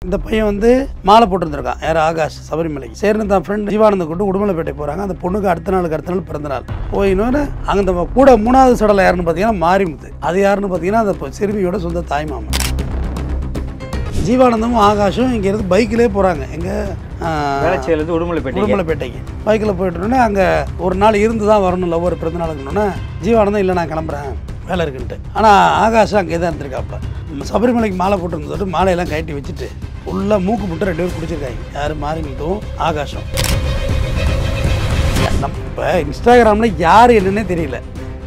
இந்த பையன் வந்து மாலை போட்டுருந்துருக்கான். யார்? ஆகாஷ். சபரிமலைக்கு சேர்ந்து தான் ஃப்ரெண்ட் ஜீவானந்த கூட்டு உடுமலைப்பேட்டை போகிறாங்க. அந்த பொண்ணுக்கு அடுத்த நாள் பிறந்த நாள். போயினோன்னு அங்கே இந்த கூட 3வது சடலை யாருன்னு பார்த்தீங்கன்னா மாரிமுத்து. அது யாருன்னு பார்த்தீங்கன்னா அந்த சிறுமியோட சொந்த தாய்மாமன். ஜீவானந்தமும் ஆகாஷும் இங்கேருந்து பைக்கிலே போகிறாங்க. எங்கே? வேளச்சேரியிலேருந்து உடுமலைப்பேட்டைக்கு பைக்கில் போய்ட்டுனே அங்கே ஒரு நாள் இருந்து தான் வரணும் லவ்வர் பிறந்த நாளுக்குன்னொன்னே ஜீவானந்தம் இல்லை நான் கிளம்புறேன் வேலை இருக்குன்ட்டு. ஆனால் ஆகாஷம் அங்கே தான் இருந்திருக்காப்புல. சபரிமலைக்கு மாலை போட்டுருந்தோட்டு மாலையெல்லாம் கட்டி வச்சுட்டு ஃபுல்லாக மூக்கு முட்டை 2 பேர் குடிச்சிருக்காங்க. யார்? மாரிமுத்துவும் ஆகாஷம். நம்ம இப்போ இன்ஸ்டாகிராமில் யார் என்னன்னே தெரியல.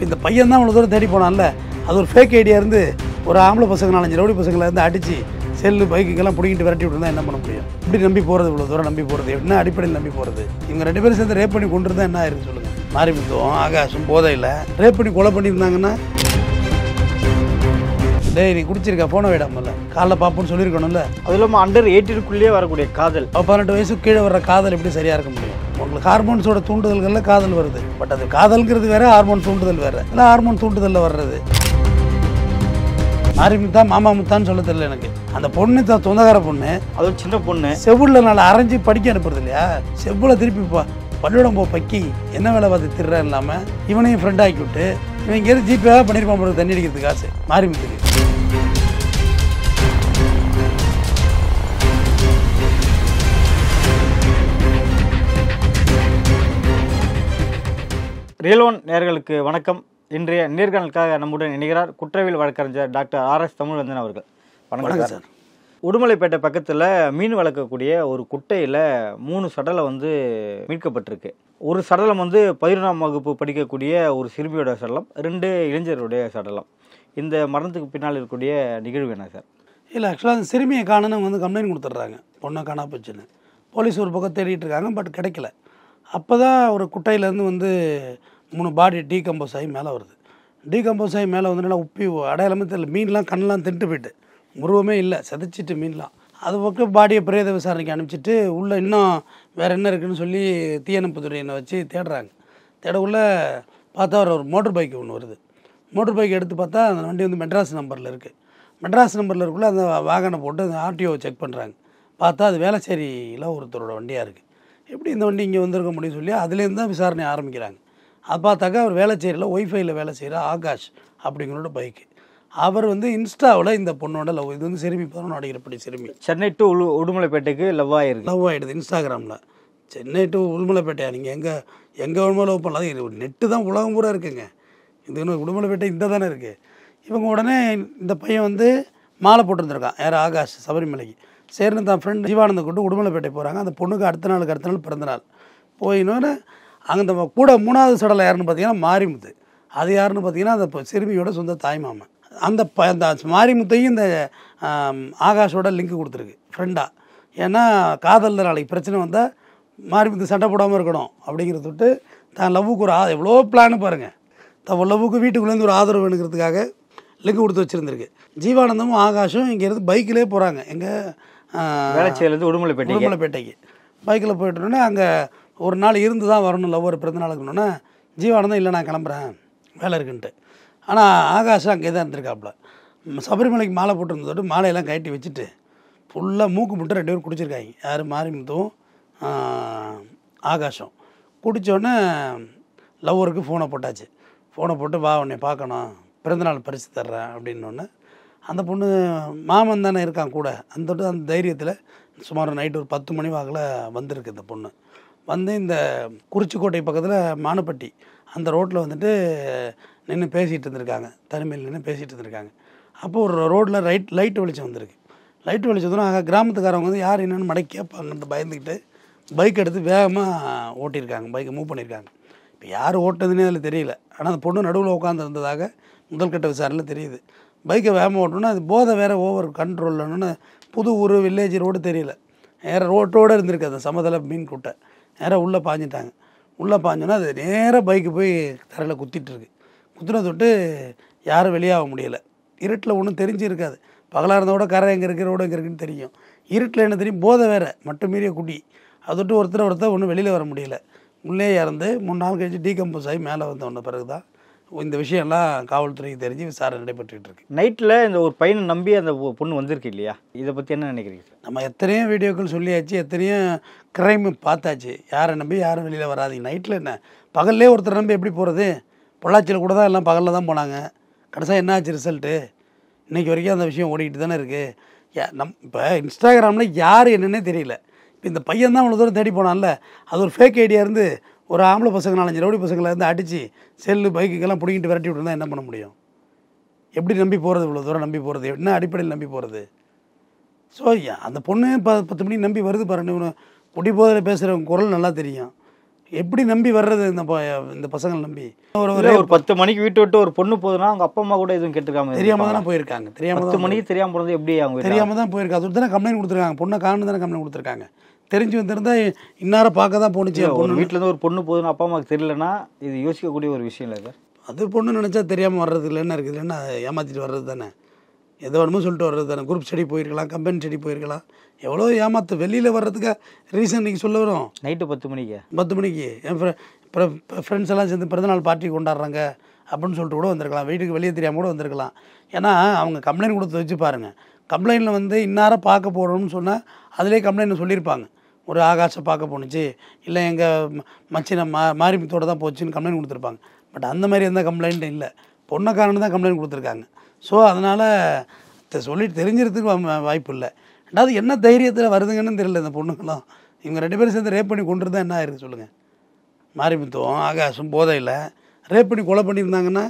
இந்த பையன் தான் அவ்வளோ தூரம் தேடி போனான்ல, அது ஒரு ஃபேக் ஐடியா இருந்து ஒரு ஆம்பளை பசங்க 4-5 ரவுடி பசங்களை இருந்து அடித்து செல்லு பைக்குக்கெல்லாம் பிடிக்கிட்டு விரட்டி விட்டுருந்தா என்ன பண்ண முடியும்? இப்படி நம்பி போகிறது, இவ்வளோ தூரம் நம்பி போகிறது, என்ன அடிப்படையில் நம்பி போகிறது? இவங்க 2 பேரும் சேர்ந்து ரேப் பண்ணி கொண்டு இருந்தால் என்ன ஆயிருக்கு சொல்லுங்கள்? மாரிமுத்துவும் ஆகாஷும் போதையில் ரேப் பண்ணி கொலை பண்ணியிருந்தாங்கன்னா, டேய் நீ குடிச்சிருக்கா ஃபோனை விடாமல்ல காலைல பார்ப்போன்னு சொல்லியிருக்கணும்ல. அது இல்லாமல் அண்டர் 18க்குள்ளேயே வரக்கூடிய காதல், 18 வயசுக்கு கீழே வர்ற காதல் எப்படி சரியாக இருக்க முடியும்? உங்களுக்கு ஹார்மோன்ஸோட தூண்டுதல்களில் காதல் வருது. பட் அது காதல்ங்கிறது வேறு, ஹார்மோன் தூண்டுதல் வேறு. இல்லை ஹார்மோன் தூண்டுதலில் வர்றது. மாரிமுத்தா மாமா முத்தான்னு சொல்ல தெரியல எனக்கு. அந்த பொண்ணு தான் சொந்தக்கார பொண்ணு, அது சின்ன பொண்ணு. செவ்வுள்ள நல்லா அரைஞ்சி படிக்க அனுப்புறது இல்லையா? செவ்வில் திருப்பி பள்ளியோடம் பக்கி என்ன வேலை பார்த்து திருறா இல்லாமல் இவனையும் ஃப்ரெண்ட் ஆக்கி விட்டு இவன் இங்கேருந்து ஜிபேவாக பண்ணியிருப்பான் போகிறது தண்ணி அடிக்கிறதுக்கு காசு மாரிமுத்துக்கு. ரியல் ஒன் நேயர்களுக்கு வணக்கம். இன்றைய நேர்காணலுக்காக நம்முடன் இணைகிறார் குற்றவியல் வழக்கறிஞர் டாக்டர் ஆர்.எஸ். தமிழ்வந்தன் அவர்கள். வணக்கம் சார். உடுமலைப்பேட்டை பக்கத்தில் மீன் வளர்க்கக்கூடிய ஒரு குட்டையில் 3 சடலை வந்து மீட்கப்பட்டிருக்கு. ஒரு சடலம் வந்து 11ஆம் வகுப்பு படிக்கக்கூடிய ஒரு சிறுமியோட சடலம், 2 இளைஞருடைய சடலம். இந்த மரணத்துக்கு பின்னால் இருக்கக்கூடிய நிகழ்வு என்ன சார்? இல்லை, ஆக்சுவலாக அந்த சிறுமியை காணுன்னு வந்து கம்ப்ளைண்ட் கொடுத்துட்றாங்க. பொண்ணை காணா போச்சுன்னு போலீஸ் ஒரு பக்கம் தேடிட்டு இருக்காங்க. பட் கிடைக்கல. அப்போ தான் ஒரு குட்டையிலேருந்து வந்து 3 பாடி டீகம்போஸ் ஆகி மேலே வருது. டீகம்போஸ் ஆகி மேலே வந்து நல்லா உப்பி அடையாளமே தெரியல. மீன்லாம் கண்ணெலாம் தின்ட்டு போயிட்டு உருவமே இல்லை, செதைச்சிட்டு மீன்லாம். அது பக்கம் பாடியை பிரேத விசாரணைக்கு அனுப்பிச்சிட்டு உள்ளே இன்னும் வேறு என்ன இருக்குதுன்னு சொல்லி தீயணைப்புத்துறையினை வச்சு தேடுறாங்க. தேடக்குள்ளே பார்த்தா ஒரு மோட்டர் பைக் ஒன்று வருது. மோட்டர் பைக் எடுத்து பார்த்தா அந்த வண்டி வந்து மெட்ராஸ் நம்பரில் இருக்குது. மெட்ராஸ் நம்பரில் இருக்குள்ள அந்த வாகனம் போட்டு அந்த ஆர்டிஓவை செக் பண்ணுறாங்க. பார்த்தா அது வேளச்சேரியில் ஒருத்தரோட வண்டியாக இருக்குது. எப்படி இந்த வண்டி இங்கே வந்திருக்க முடியும்னு சொல்லி அதுலேருந்து தான் விசாரணை ஆரம்பிக்கிறாங்க. அது பார்த்தாக்கா அவர் வேளச்சேரியில் ஒய்ஃபையில் வேலை செய்கிற ஆகாஷ் அப்படிங்கிறோட பைக்கு. அவர் வந்து இன்ஸ்டாவில் இந்த பொண்ணோட லவ், இது வந்து சிறுமி 11 நடிகரப்படி சிறுமி சென்னை டு உடுமலைப்பேட்டைக்கு லவ் ஆகிடுது இன்ஸ்டாகிராமில். சென்னை டு உடுமலைப்பேட்டையா? நீங்கள் எங்கே வேணுமோ லவ் பண்ணலாம். இது நெட்டு தான் உலகம் பூரா இருக்குங்க. இது உடுமலைப்பேட்டை இந்த தானே இருக்குது. இவங்க உடனே இந்த பையன் வந்து மாலை போட்டுருந்துருக்கான். யார்? ஆகாஷ். சபரிமலைக்கு சேர்ந்து தான் ஃப்ரெண்ட் ஜீவானந்த கூட்டு உடுமலைப்பேட்டை போகிறாங்க. அந்த பொண்ணுக்கு அடுத்த நாள் பிறந்த நாள். போயினோன்னு அங்கே இந்த கூட 3வது சடலை யாருன்னு பார்த்தீங்கன்னா மாரிமுத்து. அது யாருன்னு பார்த்தீங்கன்னா அந்த சிறுமியோட சொந்த தாய்மாமன். அந்த மாரிமுத்தையும் இந்த ஆகாஷோட லிங்க் கொடுத்துருக்கு ஃப்ரெண்டாக. ஏன்னா காதலில் நாளைக்கு பிரச்சனை வந்தால் மாரிமுத்து சண்டை போடாமல் இருக்கணும் அப்படிங்கிறத விட்டு தான் லவ்வுக்கு ஒரு எவ்வளோ பிளான்னு பாருங்கள். தன் லவ்வுக்கு வீட்டுக்குள்ளேருந்து ஒரு ஆதரவு வேணுங்கிறதுக்காக லிங்க் கொடுத்து வச்சுருந்துருக்கு. ஜீவானந்தமும் ஆகாஷும் இங்கேருந்து பைக்கிலே போகிறாங்க. எங்கே? வேளச்சேரியிலேருந்து உடுமலைப்பேட்டைக்கு பைக்கில் போய்ட்டுனோடனே அங்கே ஒரு நாள் இருந்து தான் வரணும் லவ்வர் பிறந்த நாளுக்குன்னொன்னே ஜீவானந்தம் இல்லை நான் கிளம்புறேன் வேலை இருக்குன்ட்டு. ஆனால் ஆகாஷம் அங்கே தான் இருந்திருக்காப்புல. சபரிமலைக்கு மாலை போட்டுருந்தோட்டு மாலையெல்லாம் கட்டி வச்சுட்டு ஃபுல்லாக மூக்கு முட்டை 2 பேர் குடிச்சிருக்காங்க. யார்? மாரிமுத்துவும் ஆகாஷம். குடித்தோடனே லவ்வருக்கு ஃபோனை போட்டாச்சு. ஃபோனை போட்டு வா உன்னை பார்க்கணும், பிறந்தநாள் பரிசு தர்றேன் அப்படின்னோடனே அந்த பொண்ணு மாமன் தானே இருக்கான் கூட. அந்த தைரியத்தில் சுமார் நைட்டு ஒரு 10 மணி வாக்கில் வந்திருக்கு இந்த பொண்ணு. வந்து இந்த குறிச்சிக்கோட்டை பக்கத்தில் மானப்பட்டி அந்த ரோட்டில் வந்துட்டு நின்று பேசிகிட்டு இருந்திருக்காங்க. தனிமையில் நின்று பேசிகிட்டு இருந்திருக்காங்க. அப்போது ஒரு ரோட்டில் லைட்டு வெளிச்சம் வந்திருக்கு. லைட்டு வெளிச்சதும் கிராமத்துக்காரவங்க வந்து யார் என்னென்னு மடக்கி கேட்பாங்கன்ட்டு பயந்துக்கிட்டு பைக் எடுத்து வேகமாக ஓட்டியிருக்காங்க. பைக்கை மூவ் பண்ணியிருக்காங்க. இப்போ யார் ஓட்டுறதுன்னே அதில் தெரியல. ஆனால் அந்த பொண்ணு நடுவில் உட்காந்துருந்ததாக முதல் கட்ட விசாரணையில் தெரியுது. பைக்கை வேகமாக ஓட்டணுன்னா அது போதை வேறு ஓவர் கண்ட்ரோல்லன்னு புது ஊர் வில்லேஜ் ரோடு தெரியல. நேராக ரோட்டோடு இருந்திருக்கு அந்த சமதள மீன் கூட்டை. நேராக உள்ளே பாஞ்சிட்டாங்க. உள்ளே பாஞ்சோன்னா அது நேராக பைக்கு போய் தரையில் குத்திட்டுருக்கு. குத்துன தொட்டு யாரும் வெளியாக முடியலை. இருட்டில் ஒன்றும் தெரிஞ்சு இருக்காது. பகலாக இருந்தோட கரை எங்கே இருக்குது ரோடு எங்கே இருக்குதுன்னு தெரியும். இருட்டில் என்ன தெரியும்? போதை வேறு மட்டும் மீறிய குடி. அதை விட்டு ஒருத்தர் ஒன்றும் வெளியில் வர முடியல. உள்ளே இறந்து 3 நாள் கழிச்சு டீகம்போஸ் ஆகி மேலே வந்த பிறகு தான் இந்த விஷயம்லாம் காவல்துறைக்கு தெரிஞ்சு விசாரணை நடைபெற்றுக்கிட்டு இருக்கு. நைட்டில் இந்த ஒரு பையனை நம்பி அந்த பொண்ணு வந்திருக்கு இல்லையா, இதை பற்றி என்ன நினைக்கிறீங்க சார்? நம்ம எத்தனையோ வீடியோக்கள் சொல்லியாச்சு, எத்தனையோ க்ரைம் பார்த்தாச்சு. யாரை நம்பி யாரும் வெளியில் வராதிங்க. நைட்டில் என்ன, பகல்லே ஒருத்தர் நம்பி எப்படி போகிறது? பொள்ளாச்சியில் கூட தான் எல்லாம் பகலில் தான் போனாங்க. கடைசியாக என்ன ஆச்சு ரிசல்ட்டு? இன்றைக்கி வரைக்கும் அந்த விஷயம் ஓடிக்கிட்டு தானே இருக்குது. இப்போ இன்ஸ்டாகிராமில் யார் என்னன்னே தெரியல. இப்போ இந்த பையன் தான் அவ்வளோ தூரம் தேடி போனான்ல, அது ஒரு ஃபேக் ஐடியா இருந்து ஒரு ஆம்பளை பசங்க 4-5 ரவுடி பசங்களை இருந்து அடித்து செல்லு பைக்குக்கெல்லாம் பிடிக்கிட்டு விரட்டி விட்டுருந்தா என்ன பண்ண முடியும்? எப்படி நம்பி போகிறது? இவ்வளோ தூரம் நம்பி போகிறது என்ன அடிப்படையில் நம்பி போகிறது? ஸோ அந்த பொண்ணு 10 மணிக்கு நம்பி வருது பாருங்க. குடி போதையில் பேசுகிறவங்க குரல் நல்லா தெரியும். எப்படி நம்பி வர்றது இந்த பசங்களை நம்பி? ஒரு 10 மணிக்கு வீட்டு விட்டு ஒரு பொண்ணு போகுதுன்னா அவங்க அப்பா அம்மா கூட எதுவும் கேட்டுருக்காங்க? தெரியாமல் தானே போயிருக்காங்க. 10 மணிக்கு தெரியாமல் போகிறது எப்படி? அவங்க தெரியாமல் தான் போயிருக்காங்க. அது தானே கம்ப்ளைண்ட் கொடுத்துருக்காங்க. பொண்ணை காணு தானே கம்ப்ளைண்ட் கொடுத்துருக்காங்க. தெரிஞ்சு வந்திருந்தா இன்னார பார்க்க தான் போணுச்சு. ஒரு வீட்டிலேருந்து ஒரு பொண்ணு போகுதுன்னு அப்பா அம்மாவுக்கு தெரியலன்னா இது யோசிக்கக்கூடிய ஒரு விஷயம் இல்லை சார். அது பொண்ணு நினச்சா தெரியாமல் வர்றது இல்லை, என்ன இருக்குது? இல்லைன்னா ஏமாற்றிட்டு வர்றது தானே. எதை வேணுமோ சொல்லிட்டு வர்றது தானே. குரூப் ஸ்டடி போயிருக்கலாம், கம்பெனி ஸ்டடி போயிருக்கலாம். எவ்வளோ ஏமாற்று வெளியில் வர்றதுக்கு ரீசன் நீங்கள் சொல்ல வரும். நைட்டு 10 மணிக்கு 10 மணிக்கு என் ஃப்ரெண்ட்ஸ் எல்லாம் சேர்ந்து பிறந்தநாள் பார்ட்டி கொண்டாடுறாங்க அப்படின்னு சொல்லிட்டு கூட வந்திருக்கலாம். வீட்டுக்கு வெளியே தெரியாமல் கூட வந்திருக்கலாம். ஏன்னா அவங்க கம்ப்ளைண்ட் கொடுத்து வச்சு பாருங்கள். கம்ப்ளைண்ட்டில் வந்து இன்னார பார்க்க போகணும்னு சொன்னால் அதிலே கம்ப்ளைண்ட் சொல்லியிருப்பாங்க. ஒரு ஆகாஷை பார்க்க போணுச்சு, இல்லை எங்கள் மச்சினை மாரிமுத்தோடு தான் போச்சுன்னு கம்ப்ளைண்ட் கொடுத்துருப்பாங்க. பட் அந்த மாதிரி எந்த கம்ப்ளைண்ட்டும் இல்லை. பொண்ணைக்காரன்னு தான் கம்ப்ளைண்ட் கொடுத்துருக்காங்க. ஸோ அதனால் சொல்லிட்டு தெரிஞ்சிறதுக்கு வாய்ப்பு இல்லை. ரெண்டாவது என்ன தைரியத்தில் வருதுங்கன்னு தெரியல இந்த பொண்ணுங்களாம். இவங்க 2 பேரும் சேர்ந்து ரேப் பண்ணி கொண்டு தான் என்ன ஆயிருக்கு சொல்லுங்கள். மாரிமுத்துவும் ஆகாஷும் போதையில் ரேப் பண்ணி கொலை பண்ணியிருந்தாங்கன்னா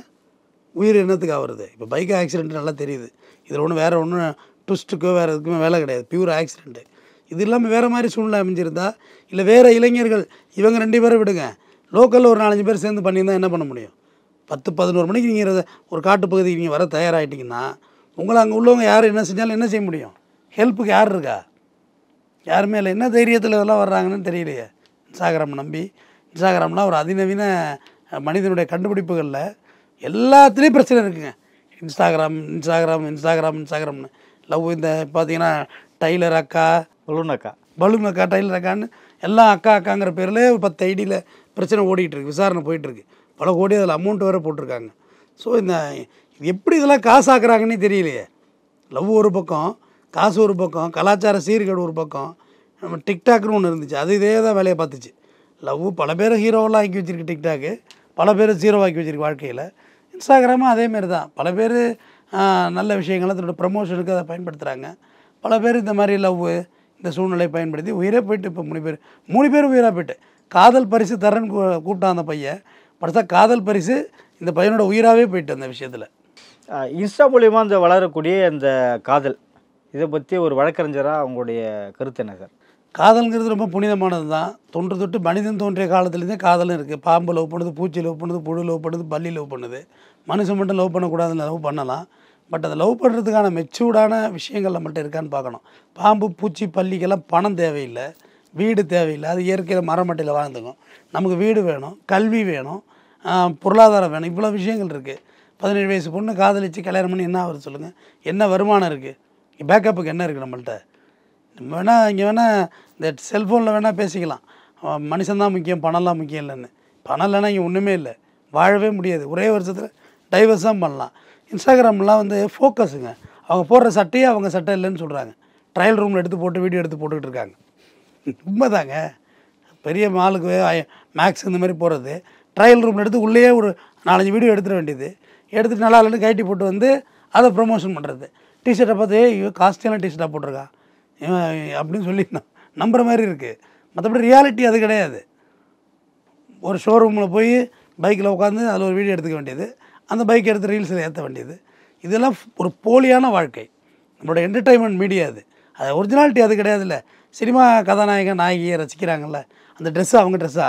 உயிர் என்னத்துக்கு ஆகுறது? இப்போ பைக் ஆக்சிடென்ட் நல்லா தெரியுது. இதில் ஒன்றும் வேறு ஒன்றும் ட்விஸ்ட்டுக்கோ வேறு எதுக்குமே வேலை கிடையாது. Pure accident. இது இல்லாமல் வேறு மாதிரி சூழ்நிலை அமைஞ்சிருந்தா, இல்லை வேறு இளைஞர்கள் இவங்க 2 பேரை விடுங்க, லோக்கலில் ஒரு 4-5 பேர் சேர்ந்து பண்ணியிருந்தால் என்ன பண்ண முடியும்? 10-11 மணிக்கு நீங்கள் ஒரு காட்டுப்பகுதிக்கு நீங்கள் வர தயாராகிட்டிங்கன்னா உங்களை அங்கே உள்ளவங்க யார் என்ன செஞ்சாலும் என்ன செய்ய முடியும்? ஹெல்ப்புக்கு யார் இருக்கா? யாருமே இல்லை. என்ன தைரியத்தில் இதெல்லாம் வர்றாங்கன்னு தெரியலையே. இன்ஸ்டாகிராம்லாம் ஒரு அதிநவீன மனிதனுடைய கண்டுபிடிப்புகளில் எல்லாத்துலேயும் பிரச்சனை இருக்குங்க. இன்ஸ்டாகிராம்னு லவ். இந்த பார்த்தீங்கன்னா டைலர் அக்கா, பலூன் அக்கா, டைலர் அக்கான்னு எல்லாம் அக்காங்கிற பேரில் 10 ஐடியில் பிரச்சனை ஓடிட்டுருக்கு. விசாரணை போயிட்டுருக்கு. பல கோடி அதில் அமௌண்ட் வேறு போட்டிருக்காங்க. ஸோ இது எப்படி இதெல்லாம் காசாக்குறாங்கன்னே தெரியலையே. லவ் ஒரு பக்கம், காசு ஒரு பக்கம், கலாச்சார சீர்கேடு ஒரு பக்கம். நம்ம டிக்டாக்னு ஒன்று இருந்துச்சு, அது இதே தான் வேலையை பார்த்துச்சு. லவ் பல பேரை ஹீரோவெல்லாம் ஆக்கி வச்சுருக்கு டிக்டாக்கு, பல பேர் ஜீரோ ஆக்கி வச்சுருக்கு வாழ்க்கையில். இன்ஸ்டாகிராமும் அதேமாரி தான். பல பேர் நல்ல விஷயங்களை தன்னோட ப்ரமோஷனுக்கு அதை பயன்படுத்துகிறாங்க. பல பேர் இந்த மாதிரி லவ் இந்த சூழ்நிலையை பயன்படுத்தி உயிரே போயிட்டு இப்போ 3 பேர் உயிராக போயிட்டு காதல் பரிசு தரேன்னு கூப்பிட்டான் அந்த பையன். படுத்தா காதல் பரிசு இந்த பையனோட உயிராகவே போயிட்டு அந்த விஷயத்தில். இன்ஸ்டா மூலியமாக அந்த வளரக்கூடிய அந்த காதல், இதை பற்றி ஒரு வழக்கறிஞராக அவங்களுடைய கருத்து என்ன சார்? காதல்ங்கிறது ரொம்ப புனிதமானது தான். தொட்டு மனிதன் தோன்றிய காலத்துலேருந்தே காதலும் இருக்குது. பாம்பு லவ் பண்ணுது, பூச்சி லவ் பண்ணுது, புழு லவ் பண்ணுது, பல்லி லவ் பண்ணுது. மனுஷன் மட்டும் லவ் பண்ணக்கூடாதுன்னு லவ் பண்ணலாம். பட் அதை லவ் பண்ணுறதுக்கான மெச்சூர்டான விஷயங்கள் நம்மள்ட்ட இருக்கான்னு பார்க்கணும். பாம்பு, பூச்சி, பல்லிக்கெல்லாம் பணம் தேவையில்லை, வீடு தேவையில்லை. அது இயற்கையில் மரமட்டையில் வாழ்ந்துக்கும். நமக்கு வீடு வேணும், கல்வி வேணும், பொருளாதாரம் வேணும். இவ்வளோ விஷயங்கள் இருக்குது. 17 வயசு பொண்ணு காதலிச்சு கல்யாணம் பண்ணி என்ன ஆகுது சொல்லுங்கள்? என்ன வருமானம் இருக்குது? பேக்கப்புக்கு என்ன இருக்குது நம்மள்ட்ட? இங்கே வேணால் இந்த செல்ஃபோனில் வேணால் பேசிக்கலாம், மனுஷன்தான் முக்கியம், பணம்லாம் முக்கியம் இல்லைன்னு. பணம் இல்லைன்னா இங்கே ஒன்றுமே இல்லை, வாழவே முடியாது. ஒரே வருஷத்தில் டைவர்ஸ் தான் பண்ணலாம். இன்ஸ்டாகிராம்லாம் வந்து ஃபோக்கஸுங்க. அவங்க போடுற சட்டையே அவங்க சட்டை இல்லைன்னு சொல்கிறாங்க. ட்ரையல் ரூமில் எடுத்து போட்டு வீடியோ எடுத்து போட்டுக்கிட்டு இருக்காங்க. உண்மைதாங்க. பெரிய மாலுக்கு மேக்ஸ் இந்த மாதிரி போகிறது, ட்ரையல் ரூமில் எடுத்து உள்ளேயே ஒரு 4-5 வீடியோ எடுத்துட வேண்டியது. எடுத்துகிட்டு நல்லா இல்லைன்னு கைட்டி போட்டு வந்து அதை ப்ரொமோஷன் பண்ணுறது. டிஷர்ட்டை பார்த்து காஸ்ட்லியான டிஷர்ட்டாக போட்டிருக்கா அப்படின்னு சொல்லி நம்புகிற மாதிரி இருக்குது. மற்றபடி ரியாலிட்டி அது கிடையாது. ஒரு ஷோரூமில் போய் பைக்கில் உட்காந்து அதில் ஒரு வீடியோ எடுத்துக்க வேண்டியது, அந்த பைக் எடுத்து ரீல்ஸில் ஏற்ற வேண்டியது. இதெல்லாம் ஒரு போலியான வாழ்க்கை. நம்மளோட என்டர்டெயின்மெண்ட் மீடியா அது ஒரிஜினாலிட்டி அது கிடையாதுல்ல. சினிமா கதாநாயகன் நாயகியை ரசிக்கிறாங்கல்ல, அந்த ட்ரெஸ்ஸு அவங்க ட்ரெஸ்ஸா?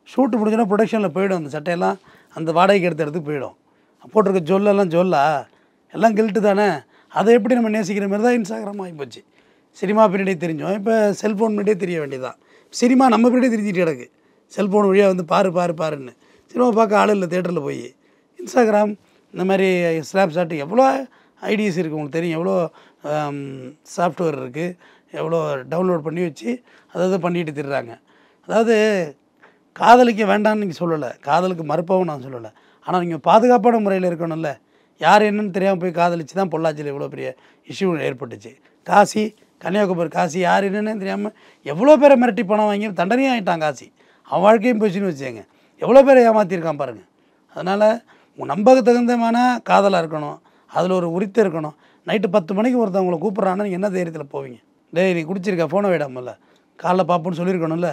ஷூட்டு முடிஞ்சோன்னா ப்ரொடக்ஷனில் போயிடும். அந்த சட்டையெல்லாம் அந்த வாடகைக்கு எடுத்த இடத்துக்கு போயிடும். போட்டிருக்க ஜொல்லெல்லாம் ஜொல்லா எல்லாம் கில்ட்டு தானே. அதை எப்படி நம்ம நேசிக்கிற மாதிரி தான் இன்ஸ்டாகிராம் ஆகிப்போச்சு. சினிமா பின்னாடியே தெரிஞ்சோம், இப்போ செல்ஃபோன் முன்னாடியே தெரிய வேண்டியதுதான். சினிமா நம்ம பின்னாடியே தெரிஞ்சிட்டு கிடக்கு. செல்ஃபோன் வழியாக வந்து பாருன்னு சினிமா பார்க்க ஆள் இல்லை தேட்டரில் போய். இன்ஸ்டாகிராம் இந்த மாதிரி ஸ்னாப்சாட் எவ்வளோ ஐடியாஸ் இருக்குது உங்களுக்கு தெரியும். எவ்வளோ சாஃப்ட்வேர் இருக்குது, எவ்வளோ டவுன்லோட் பண்ணி வச்சு அதை பண்ணிட்டு திடுறாங்க. அதாவது காதலிக்க வேண்டாம்னு நீங்கள் சொல்லலை, காதலுக்கு மறுப்பாகவும் நான் சொல்லலை. ஆனால் நீங்கள் பாதுகாப்பான முறையில் இருக்கணும்ல. யார் என்னன்னு தெரியாமல் போய் காதலிச்சு தான் பொள்ளாச்சியில் இவ்வளோ பெரிய இஷ்யூ ஏற்பட்டுச்சு. காசி, கன்னியாகுமரி காசி யார் என்னன்னு தெரியாமல் எவ்வளோ பேரை மிரட்டி பணம் வாங்கி தண்டனையும் ஆகிட்டான் காசி. அவன் வாழ்க்கையும் போச்சுன்னு வச்சுக்கோங்க. எவ்வளோ பேரை ஏமாற்றிருக்கான் பாருங்கள். அதனால் உங்கள் நம்பகத்தகுந்தமான காதலாக இருக்கணும், அதில் ஒரு உரித்து இருக்கணும். நைட்டு 10 மணிக்கு ஒருத்தவங்களை கூப்பிட்றான்னா நீங்கள் என்ன தைரியத்தில் போவீங்க? டேய் நீ குடிச்சிருக்க ஃபோனை விடாமல்ல, காலைல பார்ப்போன்னு சொல்லியிருக்கணும்ல.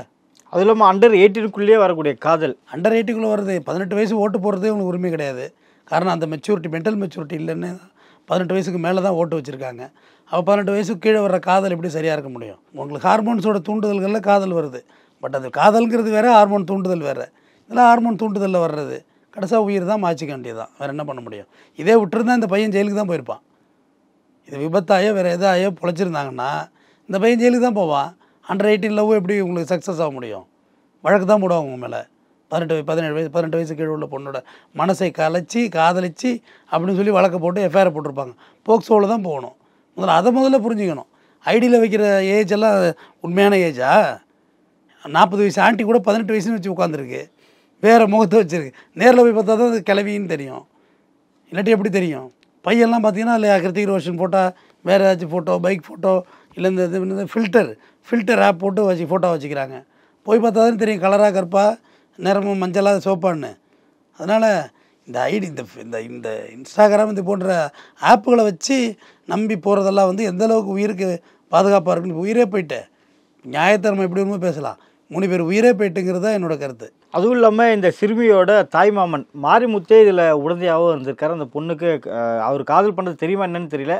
அது இல்லாமல் அண்டர் 18க்குள்ளேயே வரக்கூடிய காதல். அண்டர் 18க்குள்ளே வருது. 18 வயசு ஓட்டு போடுறதே உங்களுக்கு உரிமை கிடையாது. காரணம் அந்த மெச்சூரிட்டி, மென்டல் மெச்சூரிட்டி இல்லைன்னு 18 வயசுக்கு மேலே தான் ஓட்டு வச்சுருக்காங்க. அப்போ 18 வயசுக்கு கீழே வர்ற காதல் எப்படி சரியாக இருக்க முடியும்? உங்களுக்கு ஹார்மோன்ஸோட தூண்டுதல்களில் காதல் வருது. பட் அது காதல்ங்கிறது வேறு, ஹார்மோன் தூண்டுதல் வேறு. இதெல்லாம் ஹார்மோன் தூண்டுதலில் வர்றது. கடைசியாக உயிர் தான் மாய்ச்சிக்க வேண்டியது தான். வேறு என்ன பண்ண முடியும்? இதே விட்டுருந்தா இந்த பையன் ஜெயிலுக்கு தான் போயிருப்பான். இது விபத்தாயோ வேறு எதாயோ பொழைச்சிருந்தாங்கன்னா இந்த பையன் ஜெயிலுக்கு தான் போவான். அண்டர் 18 லவ் எப்படி உங்களுக்கு சக்ஸஸ் ஆக முடியும்? வழக்கு தான் போடுவாங்க உங்கள் மேலே. 18 வயசு கீழே உள்ள பொண்ணோட மனசை கலைச்சி காதலிச்சு அப்படின்னு சொல்லி வழக்கு போட்டு எஃப்ஐஆர் போட்டிருப்பாங்க. போக்சோவில் தான் போகணும். முதல்ல புரிஞ்சுக்கணும். ஐடியில் வைக்கிற ஏஜ் எல்லாம் உண்மையான ஏஜா? 40 வயசு ஆண்டி கூட 18 வயசுன்னு வச்சு உட்காந்துருக்கு. வேறு முகத்தை வச்சுருக்கு. நேரில் போய் பார்த்தா தான் அது கிளவின்னு தெரியும். இல்லாட்டி எப்படி தெரியும்? பையெல்லாம் பார்த்தீங்கன்னா இல்லை கிருத்திக் ரோஷன் ஃபோட்டோ, வேறு ஏதாச்சும் ஃபோட்டோ, பைக் ஃபோட்டோ, இல்லை இந்த ஃபில்டர் ஆப் போட்டு ஃபோட்டோ வச்சுக்கிறாங்க. போய் பார்த்தா தான் தெரியும் கலராக கருப்பா, நிறமும் மஞ்சளாக சோப்பான்னு. அதனால் இந்த ஐடி இந்த இன்ஸ்டாகிராம் இது போன்ற ஆப்புகளை வச்சு நம்பி போகிறதெல்லாம் வந்து எந்தளவுக்கு உயிருக்கு பாதுகாப்பாக இருக்குன்னு உயிரே போயிட்டு நியாயத்தன்மை எப்படி ஒன்றுமே பேசலாம். 3 பேர் உயிரே போயிட்டுங்கிறது தான் என்னோடய கருத்து. அதுவும் இல்லாமல் இந்த சிறுமியோட தாய்மாமன் மாரிமுத்தே இதில் உடந்தையாகவும் இருந்திருக்காரு. அந்த பொண்ணுக்கு அவர் காதல் பண்ணுறது தெரியுமா என்னன்னு தெரியல.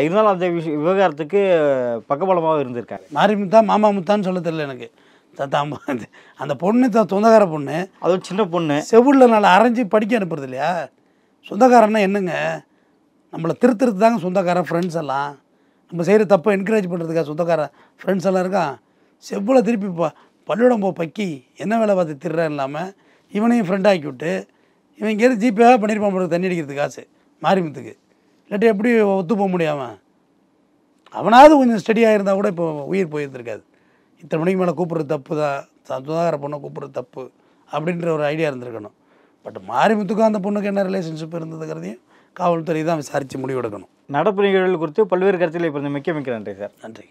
இருந்தாலும் அந்த விவகாரத்துக்கு பக்கபலமாகவும் இருந்திருக்காரு. மாரிமுத்தா மாமா முத்தான்னு சொல்ல தெரியல எனக்கு. அந்த பொண்ணு சொந்தக்கார பொண்ணு, அது சின்ன பொண்ணு, செவிலில் நல்லா அரைஞ்சி படிக்க அனுப்புறது இல்லையா? சொந்தக்காரன்னா என்னங்க? நம்மளை திருத்துறது தாங்க சொந்தக்காரன். ஃப்ரெண்ட்ஸ் எல்லாம் நம்ம செய்கிற தப்பை என்கரேஜ் பண்ணுறதுக்காக சொந்தக்காரன் ஃப்ரெண்ட்ஸ் எல்லாம் இருக்கான். செவ்வில் திருப்பி பள்ளியோடம் பக்கி என்ன வேலை பார்த்து திருறான் இல்லாமல் இவனையும் ஃப்ரெண்ட் ஆக்கி விட்டு இவன் இங்கேருந்து ஜிபேவாக பண்ணியிருப்பான் போகிறது தண்ணி அடிக்கிறதுக்கு காசு மாரிமுத்துக்கு. இல்லாட்டி எப்படி ஒத்து போக முடியாமல்? அவனாவது கொஞ்சம் ஸ்டடியாக இருந்தால் கூட இப்போ உயிர் போயிருந்துருக்காது. இத்தனை மணிக்கு மேலே கூப்பிட்றது தப்பு தான், சொந்தக்கார பொண்ணை கூப்பிட்றது தப்பு அப்படின்ற ஒரு ஐடியா இருந்திருக்கணும். பட் மாரிமுத்துக்கும் அந்த பொண்ணுக்கு என்ன ரிலேஷன்ஷிப் இருந்ததுங்கிறதையும் காவல்துறை தான் விசாரித்து முடிவெடுக்கணும். நடப்பு நிகழ்வுகள் குறித்து பல்வேறு கருத்துக்களை இப்போ மிக்க நன்றி சார். நன்றி.